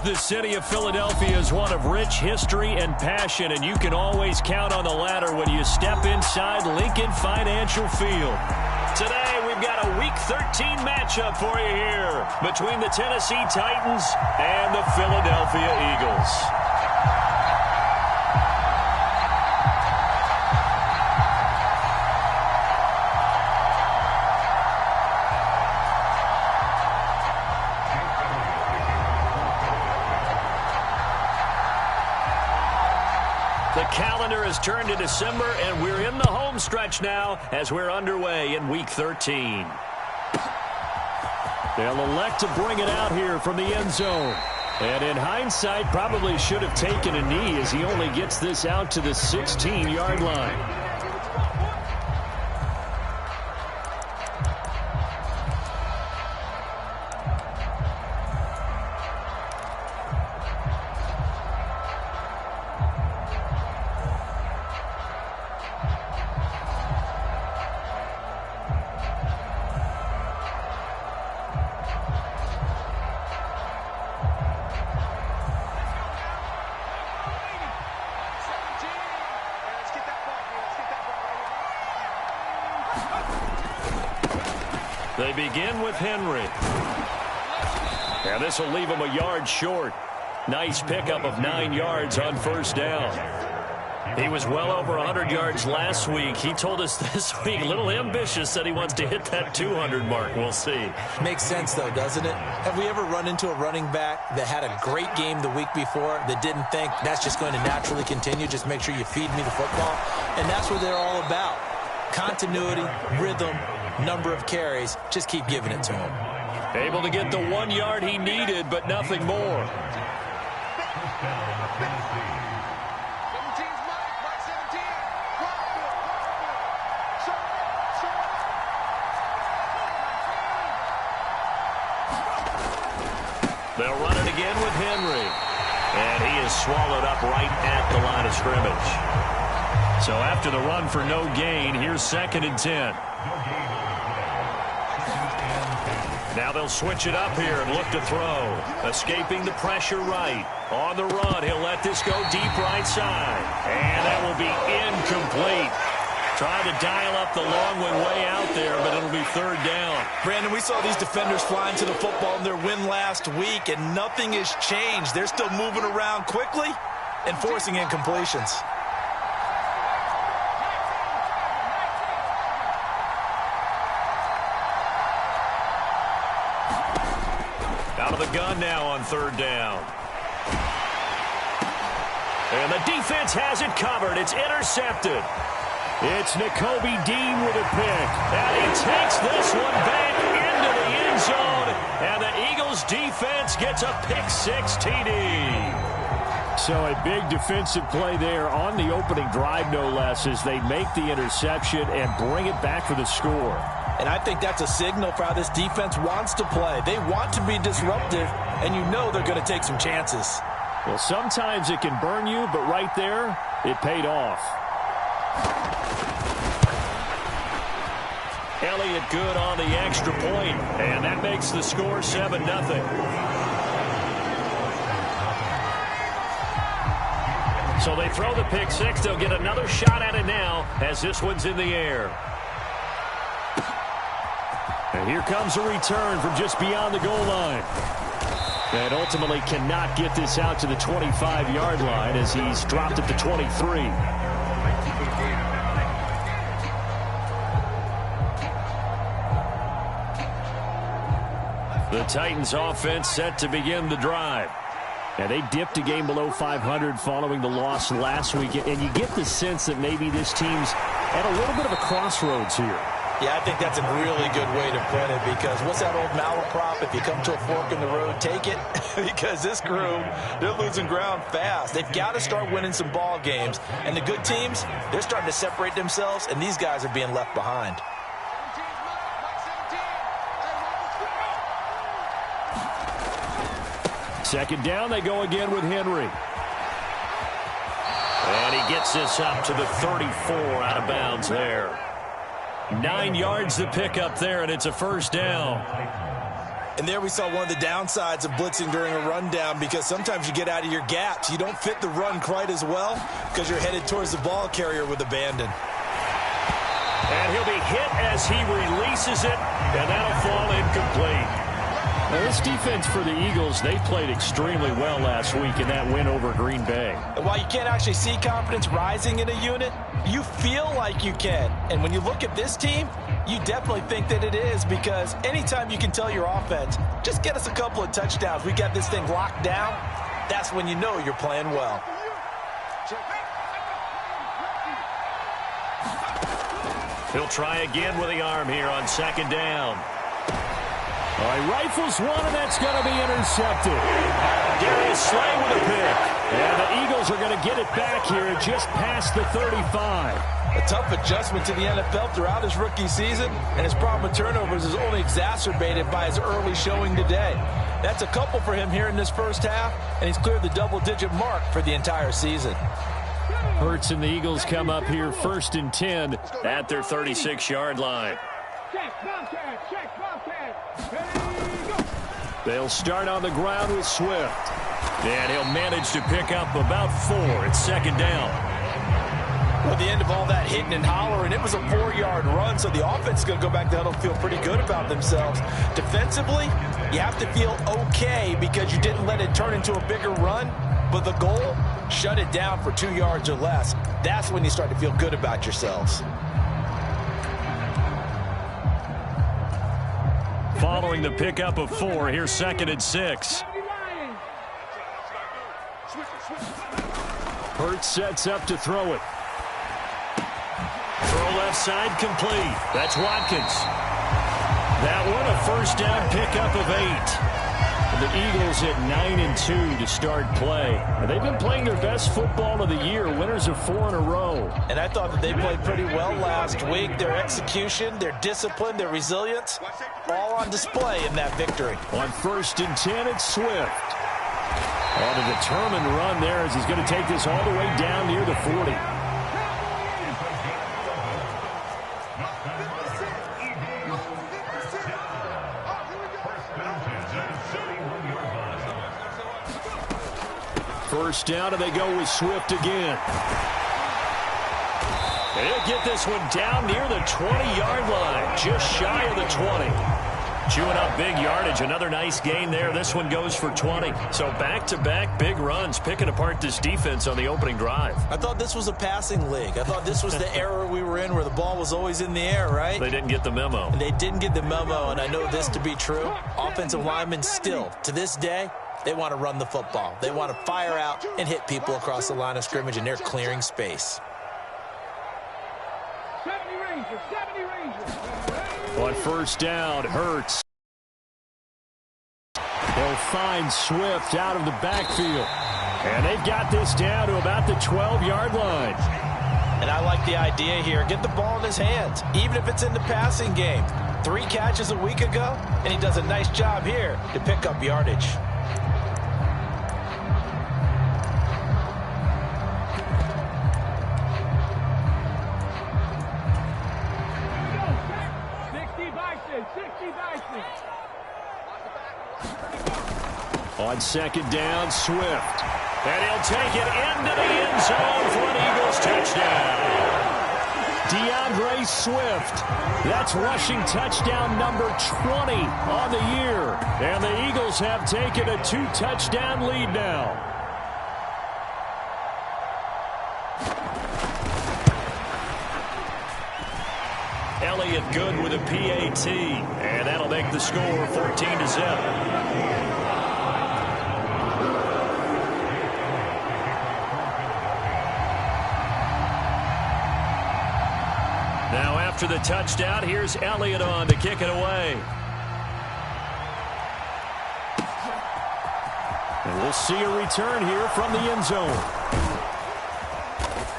The city of Philadelphia is one of rich history and passion, and you can always count on the latter when you step inside Lincoln Financial Field. Today, we've got a Week 13 matchup for you here between the Tennessee Titans and the Philadelphia Eagles. The calendar has turned to December, and we're in the home stretch now as we're underway in Week 13. They'll elect to bring it out here from the end zone. And in hindsight, probably should have taken a knee as he only gets this out to the 16-yard line. They begin with Henry. And this will leave him a yard short. Nice pickup of 9 yards on first down. He was well over 100 yards last week. He told us this week, a little ambitious, that he wants to hit that 200 mark. We'll see. Makes sense, though, doesn't it? Have we ever run into a running back that had a great game the week before that didn't think that's just going to naturally continue? Just make sure you feed me the football. And that's what they're all about. Continuity, rhythm, number of carries. Just keep giving it to him. Able to get the 1 yard he needed, but nothing more. They'll run it again with Henry. And he is swallowed up right at the line of scrimmage. So after the run for no gain, here's 2nd and 10. Now they'll switch it up here and look to throw. Escaping the pressure right. On the run, he'll let this go deep right side. And that will be incomplete. Trying to dial up the long one way out there, but it'll be 3rd down. Brandon, we saw these defenders flying to the football in their win last week, and nothing has changed. They're still moving around quickly and forcing incompletions. Out of the gun now on 3rd down. And the defense has it covered. It's intercepted. It's Nakobe Dean with a pick. And he takes this one back into the end zone. And the Eagles defense gets a pick-6 TD. So a big defensive play there on the opening drive, no less, as they make the interception and bring it back for the score. And I think that's a signal for how this defense wants to play. They want to be disruptive, and you know they're going to take some chances. Well, sometimes it can burn you, but right there, it paid off. Elliott good on the extra point, and that makes the score 7-0. So they throw the pick-6. They'll get another shot at it now as this one's in the air. And here comes a return from just beyond the goal line. And ultimately cannot get this out to the 25-yard line as he's dropped at the 23. The Titans offense set to begin the drive. And they dipped a game below 500 following the loss last week. And you get the sense that maybe this team's at a little bit of a crossroads here. Yeah, I think that's a really good way to put it, because what's that old malaprop? If you come to a fork in the road, take it. Because this crew, they're losing ground fast. They've got to start winning some ball games. And the good teams, they're starting to separate themselves, and these guys are being left behind. Second down, they go again with Henry. And he gets this up to the 34 out of bounds there. 9 yards to pick up there, and it's a first down. And there we saw one of the downsides of blitzing during a rundown, because sometimes you get out of your gaps. You don't fit the run quite as well because you're headed towards the ball carrier with abandon. And he'll be hit as he releases it, and that'll fall incomplete. Now, this defense for the Eagles, they played extremely well last week in that win over Green Bay. And while you can't actually see confidence rising in a unit, you feel like you can. And when you look at this team, you definitely think that it is, because anytime you can tell your offense, just get us a couple of touchdowns, we got this thing locked down, that's when you know you're playing well. He'll try again with the arm here on second down. All right, rifles one, and that's going to be intercepted. Darius Slay with a pick. And the Eagles are going to get it back here just past the 35. A tough adjustment to the NFL throughout his rookie season, and his problem with turnovers is only exacerbated by his early showing today. That's a couple for him here in this first half, and he's cleared the double-digit mark for the entire season. Hurts and the Eagles come up here 1st and 10 at their 36-yard line. They'll start on the ground with Swift. And he'll manage to pick up about 4 at second down. Well, at the end of all that hitting and hollering, it was a 4-yard run, so the offense is going to go back to huddle and feel pretty good about themselves. Defensively, you have to feel okay because you didn't let it turn into a bigger run, but the goal, shut it down for 2 yards or less. That's when you start to feel good about yourselves. Following the pickup of 4, here's 2nd and 6. Hurts sets up to throw it. Throw left side complete. That's Watkins. That one a first down pickup of 8. The Eagles at 9-2 to start play. And they've been playing their best football of the year, winners of 4 in a row. And I thought that they played pretty well last week. Their execution, their discipline, their resilience, all on display in that victory. On 1st and 10, it's Swift. On a determined run there as he's going to take this all the way down near the 40. First down, and they go with Swift again. And he'll get this one down near the 20-yard line, just shy of the 20. Chewing up big yardage, another nice gain there. This one goes for 20. So back-to-back big runs, picking apart this defense on the opening drive. I thought this was a passing league. I thought this was the era we were in where the ball was always in the air, right? They didn't get the memo. And they didn't get the memo, and I know this to be true. Offensive linemen still, to this day, they want to run the football. They want to fire out and hit people across the line of scrimmage, and they're clearing space. 70 Rangers. On first down, Hurts. They'll find Swift out of the backfield. And they've got this down to about the 12-yard line. And I like the idea here. Get the ball in his hands, even if it's in the passing game. 3 catches a week ago, and he does a nice job here to pick up yardage. On second down, Swift. And he'll take it into the end zone for an Eagles touchdown. DeAndre Swift. That's rushing touchdown number 20 on the year. And the Eagles have taken a 2-touchdown lead now. Elliott good with a PAT. And that'll make the score 14-7. Now after the touchdown, here's Elliott on to kick it away. And we'll see a return here from the end zone.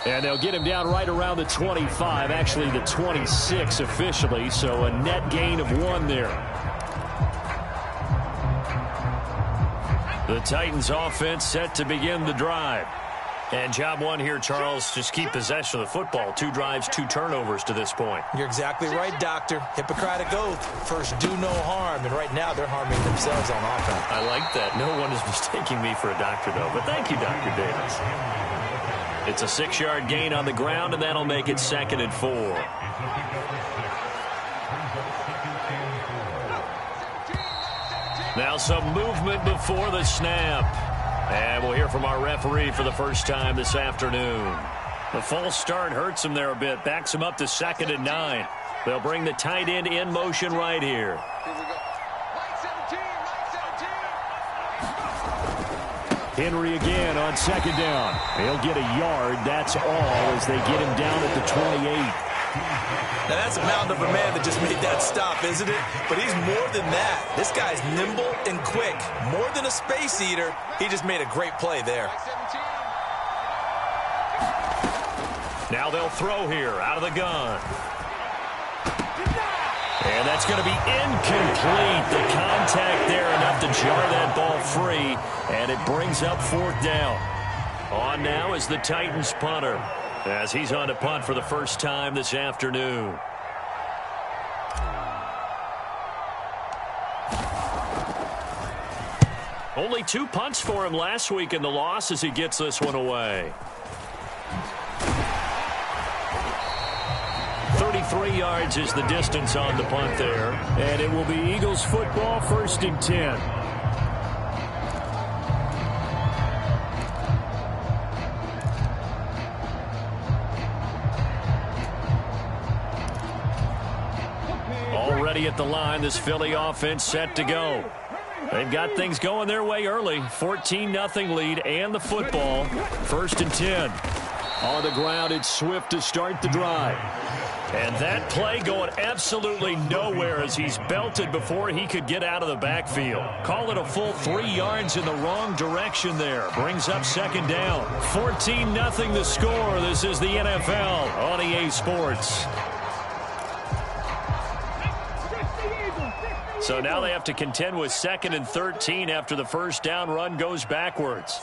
And they'll get him down right around the 25, actually the 26 officially, so a net gain of 1 there. The Titans offense set to begin the drive. And job one here, Charles, just keep possession of the football. 2 drives, 2 turnovers to this point. You're exactly right, Doctor. Hippocratic oath. First, do no harm. And right now, they're harming themselves on offense. I like that. No one is mistaking me for a doctor, though. But thank you, Dr. Davis. It's a 6-yard gain on the ground, and that'll make it 2nd and 4. Now some movement before the snap. And we'll hear from our referee for the first time this afternoon. The false start hurts him there a bit. Backs him up to 2nd and 9. They'll bring the tight end in motion right here. Henry again on 2nd down. He'll get a yard. That's all as they get him down at the 28. Now, that's a mound of a man that just made that stop, isn't it? But he's more than that. This guy's nimble and quick. More than a space eater. He just made a great play there. Now they'll throw here out of the gun. And that's going to be incomplete. The contact there enough to jar that ball free. And it brings up 4th down. On now is the Titans punter, as he's on to punt for the first time this afternoon. Only 2 punts for him last week in the loss as he gets this one away. 33 yards is the distance on the punt there. And it will be Eagles football, 1st and 10. Already at the line, this Philly offense set to go. They've got things going their way early. 14-0 lead and the football. 1st and 10. On the ground, it's Swift to start the drive. And that play going absolutely nowhere as he's belted before he could get out of the backfield. Call it a full 3 yards in the wrong direction there. Brings up 2nd down. 14-0 the score. This is the NFL on EA Sports. So now they have to contend with 2nd and 13 after the first down run goes backwards.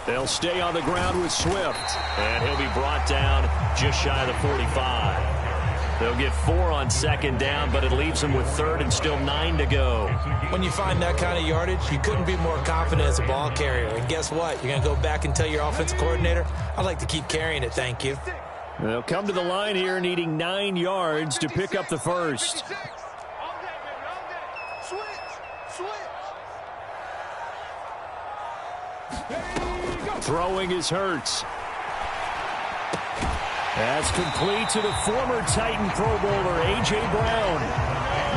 They'll stay on the ground with Swift, and he'll be brought down just shy of the 45. They'll get 4 on 2nd down, but it leaves them with 3rd and still 9 to go. When you find that kind of yardage, you couldn't be more confident as a ball carrier. And guess what? You're going to go back and tell your offensive coordinator, I'd like to keep carrying it, thank you. They'll come to the line here needing 9 yards to pick up the first. Throwing is Hurts. That's complete to the former Titan Pro Bowler, A.J. Brown.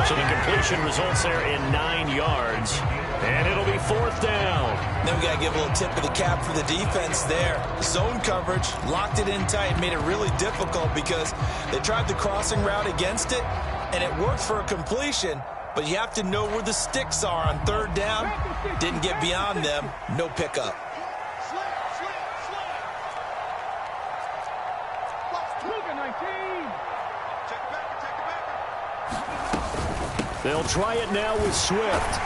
So the completion results there in 9 yards. And it'll be 4th down. Then we got to give a little tip of the cap for the defense there. Zone coverage, locked it in tight, made it really difficult because they tried the crossing route against it, and it worked for a completion, but you have to know where the sticks are on 3rd down. Didn't get beyond them, no pickup. They'll try it now with Swift.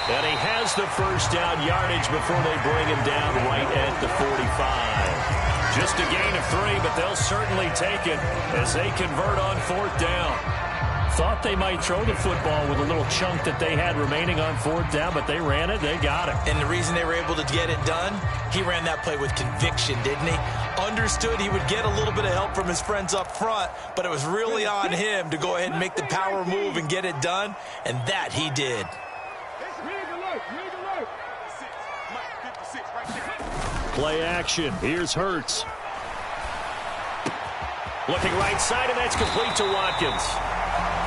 And he has the first down yardage before they bring him down right at the 45. Just a gain of 3, but they'll certainly take it as they convert on 4th down. Thought they might throw the football with a little chunk that they had remaining on 4th down, but they ran it, they got it. And the reason they were able to get it done, he ran that play with conviction, didn't he? Understood he would get a little bit of help from his friends up front, but it was really on him to go ahead and make the power move and get it done, and that he did. Play action. Here's Hurts. Looking right side, and that's complete to Watkins.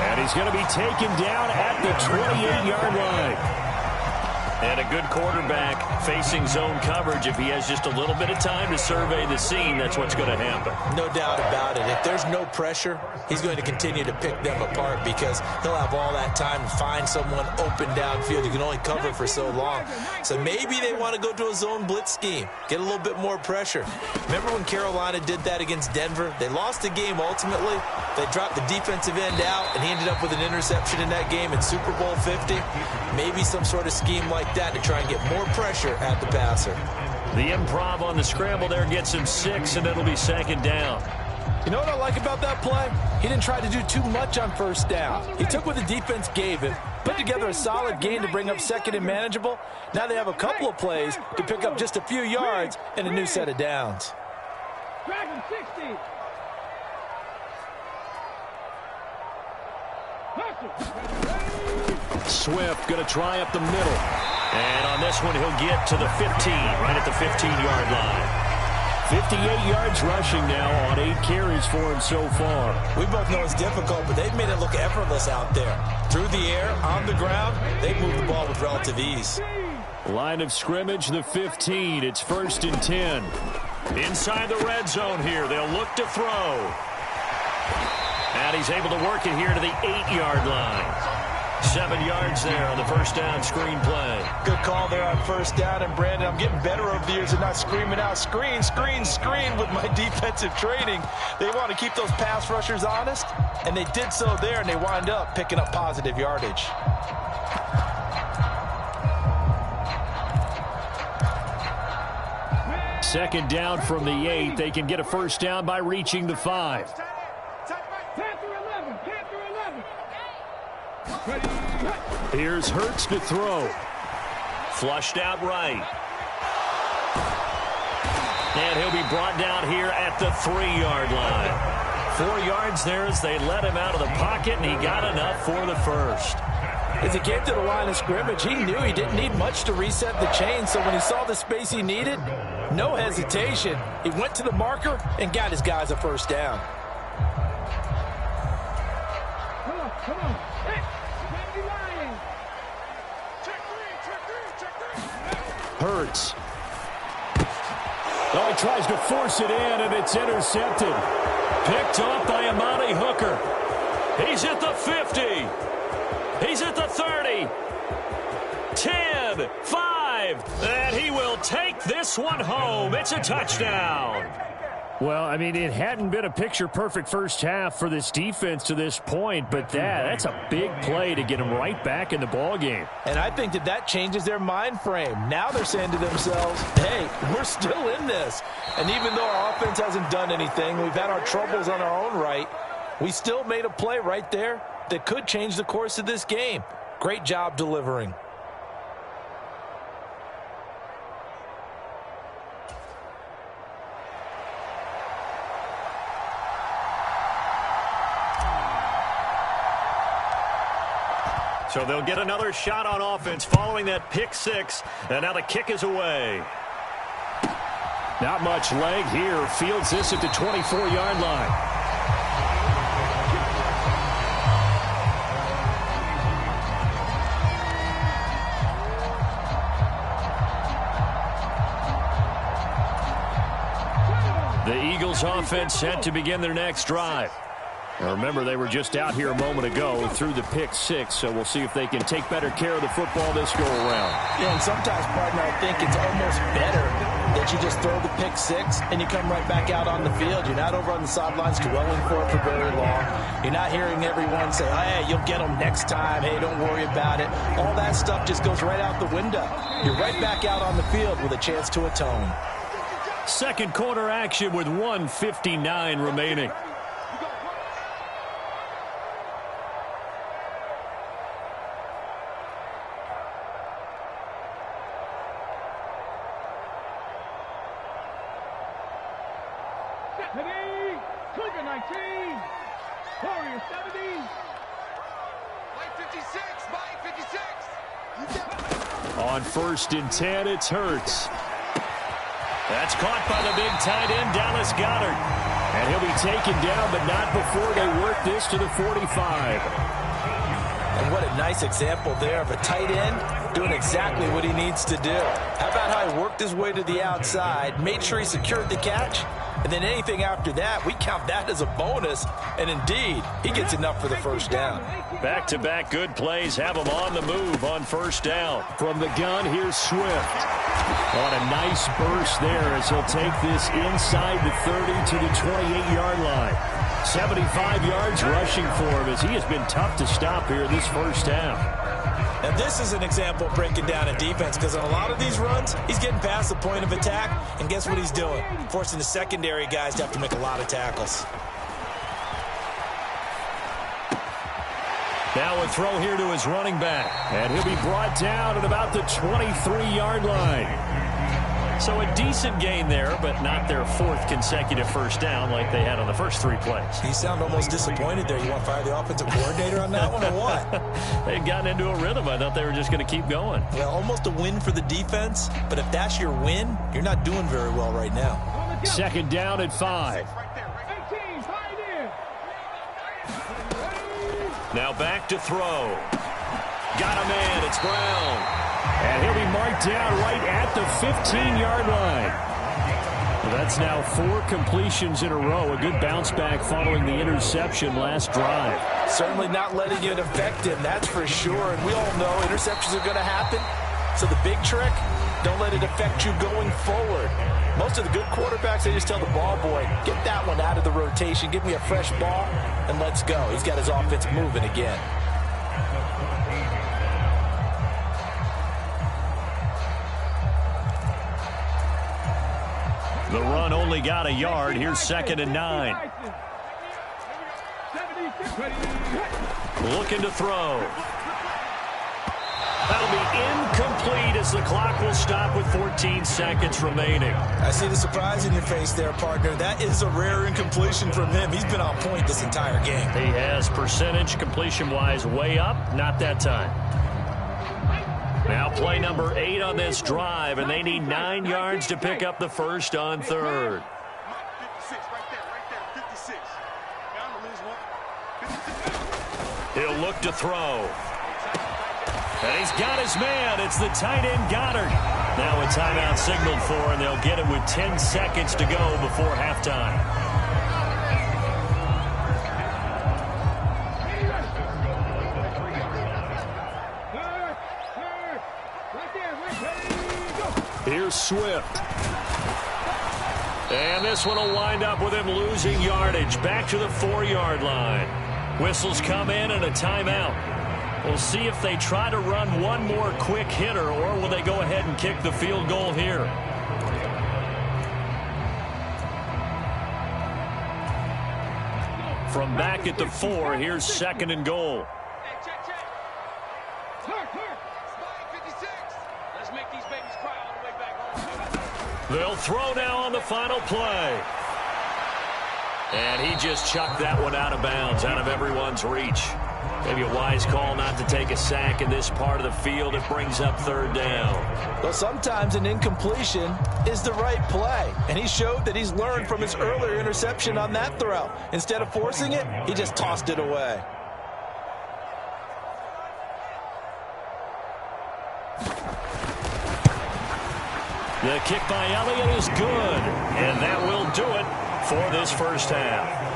And he's going to be taken down at the 28-yard line. And a good quarterback facing zone coverage. If he has just a little bit of time to survey the scene, that's what's going to happen. No doubt about it. If there's no pressure, he's going to continue to pick them apart because he'll have all that time to find someone open downfield. You can only cover for so long. So maybe they want to go to a zone blitz scheme, get a little bit more pressure. Remember when Carolina did that against Denver? They lost the game ultimately. They dropped the defensive end out, and he ended up with an interception in that game in Super Bowl 50. Maybe some sort of scheme like like that to try and get more pressure at the passer. The improv on the scramble there gets him 6, and it'll be second down. You know what I like about that play? He didn't try to do too much on first down. He took what the defense gave him, put together a solid gain to bring up second and manageable. Now they have a couple of plays to pick up just a few yards and a new set of downs. Dragon 60. Swift going to try up the middle. And on this one, he'll get to the 15, right at the 15-yard line. 58 yards rushing now on 8 carries for him so far. We both know it's difficult, but they've made it look effortless out there. Through the air, on the ground, they've moved the ball with relative ease. Line of scrimmage, the 15. It's 1st and 10. Inside the red zone here. They'll look to throw. And he's able to work it here to the 8-yard line. 7 yards there on the first down screen play. Good call there on first down. And, Brandon, I'm getting better over the years at not screaming out, screen, screen, screen with my defensive training. They want to keep those pass rushers honest, and they did so there, and they wind up picking up positive yardage. Second down from the 8. They can get a first down by reaching the 5. Here's Hurts to throw. Flushed out right. And he'll be brought down here at the 3-yard line. 4 yards there as they let him out of the pocket, and he got enough for the first. As he came to the line of scrimmage, he knew he didn't need much to reset the chain, so when he saw the space he needed, no hesitation. He went to the marker and got his guys a first down. Come on. Hurts. Oh, he tries to force it in, and it's intercepted. Picked off by Amani Hooker. He's at the 50. He's at the 30. 10, 5, and he will take this one home. It's a touchdown. Well, I mean, it hadn't been a picture-perfect first half for this defense to this point, but that's a big play to get them right back in the ballgame. And I think that changes their mind frame. Now they're saying to themselves, hey, we're still in this. And even though our offense hasn't done anything, we've had our troubles on our own right, we still made a play right there that could change the course of this game. Great job delivering. So they'll get another shot on offense following that pick 6, and now the kick is away. Not much leg here. Fields this at the 24-yard line. The Eagles offense set to begin their next drive. Now remember, they were just out here a moment ago through the pick 6, so we'll see if they can take better care of the football this go-around. Yeah, and sometimes, partner, I think it's almost better that you just throw the pick 6 and you come right back out on the field. You're not over on the sidelines dwelling for it for very long. You're not hearing everyone say, hey, you'll get them next time. Hey, don't worry about it. All that stuff just goes right out the window. You're right back out on the field with a chance to atone. Second quarter action with 1:59 remaining. Cougar 19, Warrior 70. Mike 56, Mike 56. On 1st and 10, it's Hurts. That's caught by the big tight end, Dallas Goedert. And he'll be taken down, but not before they work this to the 45. And what a nice example there of a tight end doing exactly what he needs to do. How about how he worked his way to the outside, made sure he secured the catch, and then anything after that, we count that as a bonus. And indeed, he gets enough for the first down. Back-to-back good plays have him on the move on first down. From the gun, here's Swift. On a nice burst there as he'll take this inside the 30 to the 28-yard line. 75 yards rushing for him as he has been tough to stop here this first half. Now, this is an example of breaking down a defense, because on a lot of these runs, he's getting past the point of attack, and guess what he's doing? Forcing the secondary guys to have to make a lot of tackles. Now a throw here to his running back, and he'll be brought down at about the 23-yard line. So a decent gain there, but not their fourth consecutive first down like they had on the first 3 plays. You sound almost disappointed there. You want to fire the offensive coordinator on that one or what? They'd gotten into a rhythm. I thought they were just going to keep going. Well, almost a win for the defense, but if that's your win, you're not doing very well right now. Second down at 5. 18, find in. Now back to throw. Got a man. It's Brown. And he'll be marked down right at the 15-yard line. Well, that's now 4 completions in a row. A good bounce back following the interception last drive. Certainly not letting it affect him, that's for sure. And we all know interceptions are going to happen. So the big trick, don't let it affect you going forward. Most of the good quarterbacks, they just tell the ball boy, get that one out of the rotation, give me a fresh ball, and let's go. He's got his offense moving again. The run only got a yard. Here's 2nd and 9. Looking to throw. That'll be incomplete as the clock will stop with 14 seconds remaining. I see the surprise in your face there, partner. That is a rare incompletion from him. He's been on point this entire game. He has percentage completion-wise way up. Not that time. Now play number 8 on this drive, and they need 9 yards to pick up the first on 3rd. 56, right there, 56. I'm gonna lose one. He'll look to throw. And he's got his man. It's the tight end Goddard. Now a timeout signaled for, and they'll get it with 10 seconds to go before halftime. Here's Swift. And this one will wind up with him losing yardage. Back to the 4-yard line. Whistles come in and a timeout. We'll see if they try to run one more quick hitter, or will they go ahead and kick the field goal here. From back at the 4, here's 2nd and goal. Hey, check. Spike 56. Let's make these babies cry all the way back home. They'll throw now on the final play. And he just chucked that one out of bounds, out of everyone's reach. Maybe a wise call not to take a sack in this part of the field. It brings up 3rd down. Well, sometimes an incompletion is the right play. And he showed that he's learned from his earlier interception on that throw. Instead of forcing it, he just tossed it away. The kick by Elliott is good. And that will do it for this first half.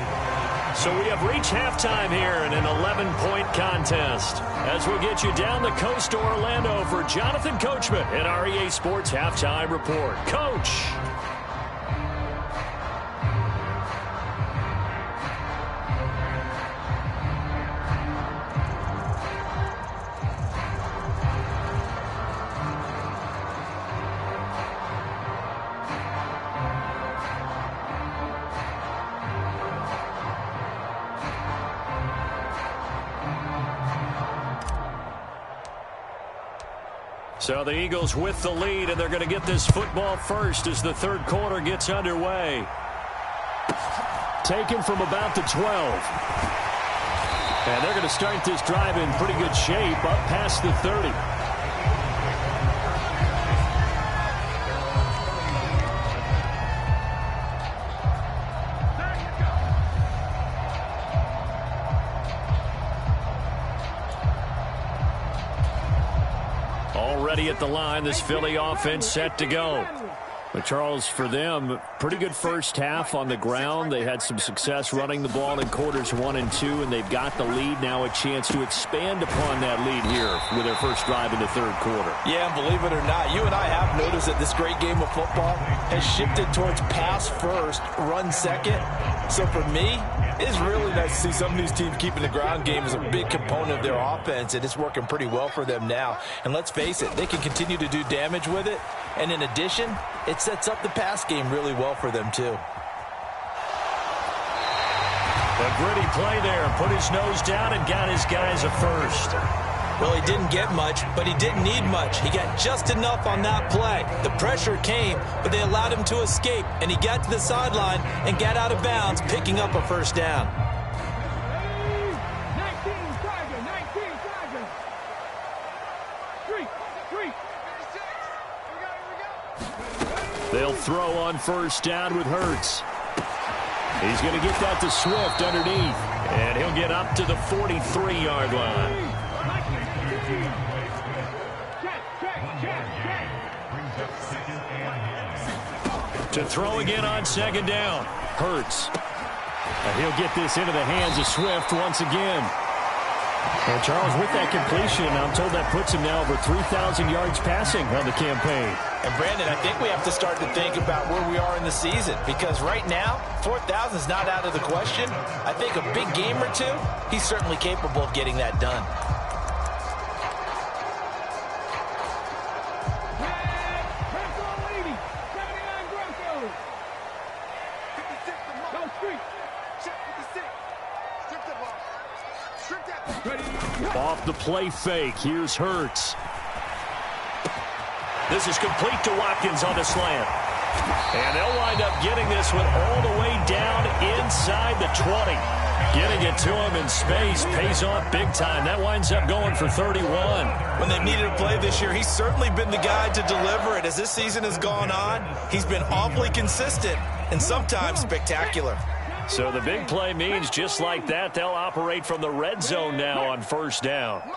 So we have reached halftime here in an 11-point contest. As we'll get you down the coast to Orlando for Jonathan Coachman at our EA Sports Halftime Report. Coach. So the Eagles with the lead, and they're going to get this football first as the 3rd quarter gets underway. Taken from about the 12. And they're going to start this drive in pretty good shape up past the 30. Already at the line, this Philly offense set to go. But Charles, for them, pretty good first half on the ground. They had some success running the ball in quarters 1 and 2, and they've got the lead. Now a chance to expand upon that lead here with their first drive in the third quarter. Yeah, and believe it or not, you and I have noticed that this great game of football has shifted towards pass first, run second. So for me, it's really nice to see some of these teams keeping the ground game as a big component of their offense, and it's working pretty well for them now. And let's face it, they can continue to do damage with it. And in addition, it sets up the pass game really well for them, too. A gritty play there. Put his nose down and got his guys a first. Well, he didn't get much, but he didn't need much. He got just enough on that play. The pressure came, but they allowed him to escape, and he got to the sideline and got out of bounds, picking up a first down. 19 Tiger. 3. They'll throw on first down with Hurts. He's going to get that to Swift underneath, and he'll get up to the 43-yard line. To throw again on second down. Hurts. And he'll get this into the hands of Swift once again. And Charles, with that completion, I'm told that puts him now over 3,000 yards passing on the campaign. And Brandon, I think we have to start to think about where we are in the season, because right now, 4,000 is not out of the question. I think a big game or two, he's certainly capable of getting that done. Off the play fake, here's Hurts. This is complete to Watkins on the slant. And they'll wind up getting this one all the way down inside the 20. Getting it to him in space pays off big time. That winds up going for 31. When they've needed a play this year, he's certainly been the guy to deliver it. As this season has gone on, he's been awfully consistent and sometimes spectacular. So the big play means just like that, they'll operate from the red zone now on first down. Cup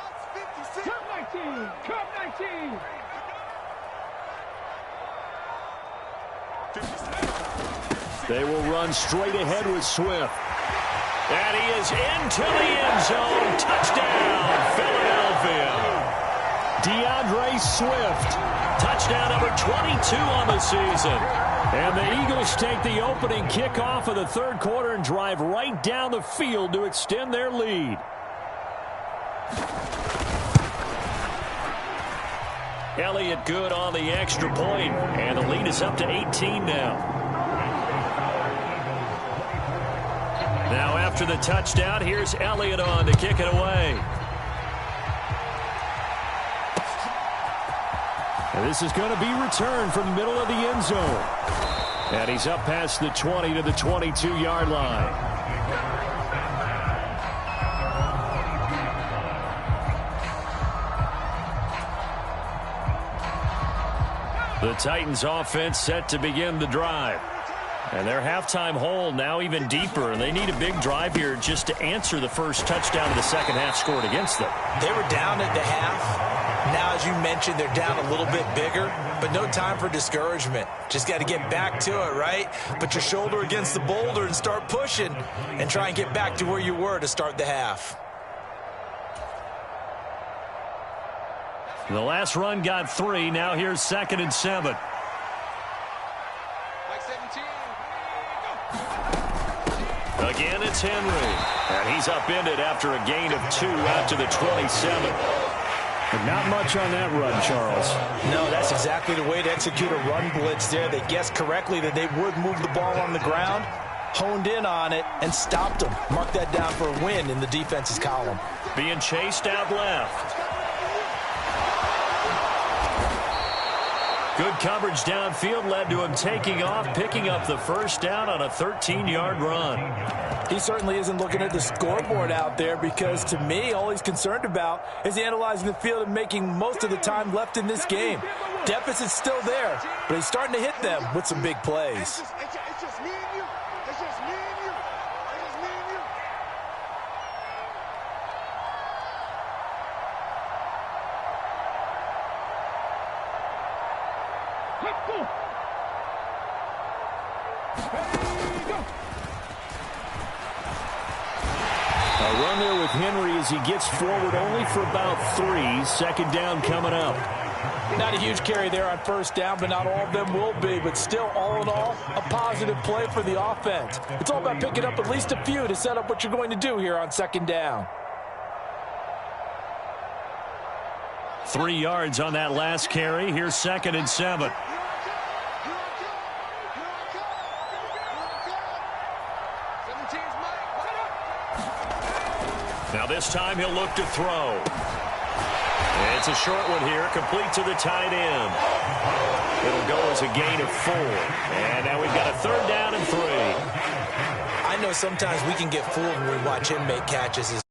19. They will run straight ahead with Swift. And he is into the end zone. Touchdown, Philadelphia. DeAndre Swift. Touchdown number 22 on the season. And the Eagles take the opening kickoff of the third quarter and drive right down the field to extend their lead. Elliott good on the extra point, and the lead is up to 18 now. Now after the touchdown, here's Elliott on to kick it away. And this is going to be returned from the middle of the end zone. And he's up past the 20 to the 22-yard line. The Titans offense set to begin the drive. And their halftime hole now even deeper. They need a big drive here just to answer the first touchdown of the second half scored against them. They were down at the half. Now, as you mentioned, they're down a little bit bigger, but no time for discouragement. Just got to get back to it, right? Put your shoulder against the boulder and start pushing and try and get back to where you were to start the half. The last run got 3. Now here's 2nd and 7. Again, it's Henry. And he's upended after a gain of 2 out to the 27. But not much on that run, Charles. No, that's exactly the way to execute a run blitz there. They guessed correctly that they would move the ball on the ground, honed in on it, and stopped them. Mark that down for a win in the defense's column. Being chased out left. Good coverage downfield led to him taking off, picking up the first down on a 13-yard run. He certainly isn't looking at the scoreboard out there because, to me, all he's concerned about is analyzing the field and making most of the time left in this game. Deficit's still there, but he's starting to hit them with some big plays. It's just me and you. It's just me and you. It's just me and you. A run there with Henry as he gets forward only for about 3. Second down coming up. Not a huge carry there on first down, but not all of them will be. But still, all in all, a positive play for the offense. It's all about picking up at least a few to set up what you're going to do here on second down. 3 yards on that last carry. Here's 2nd and 7. Now this time he'll look to throw. It's a short one here, complete to the tight end. It'll go as a gain of 4. And now we've got a 3rd down and 3. I know sometimes we can get fooled when we watch him make catches.